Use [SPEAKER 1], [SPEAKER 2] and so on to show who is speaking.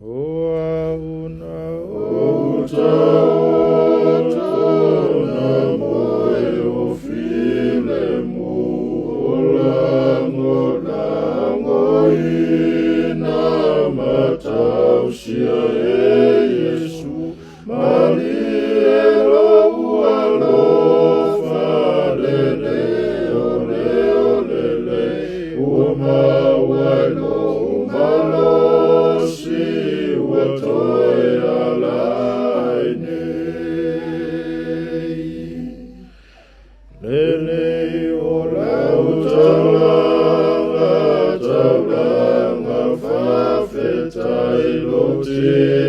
[SPEAKER 1] Oa una
[SPEAKER 2] Utaona moyo filemu lango ina matausia Yesu Marielo ualofa lele ole uma walo umalosi watoe alaine lele ola utalanga fafeta ilote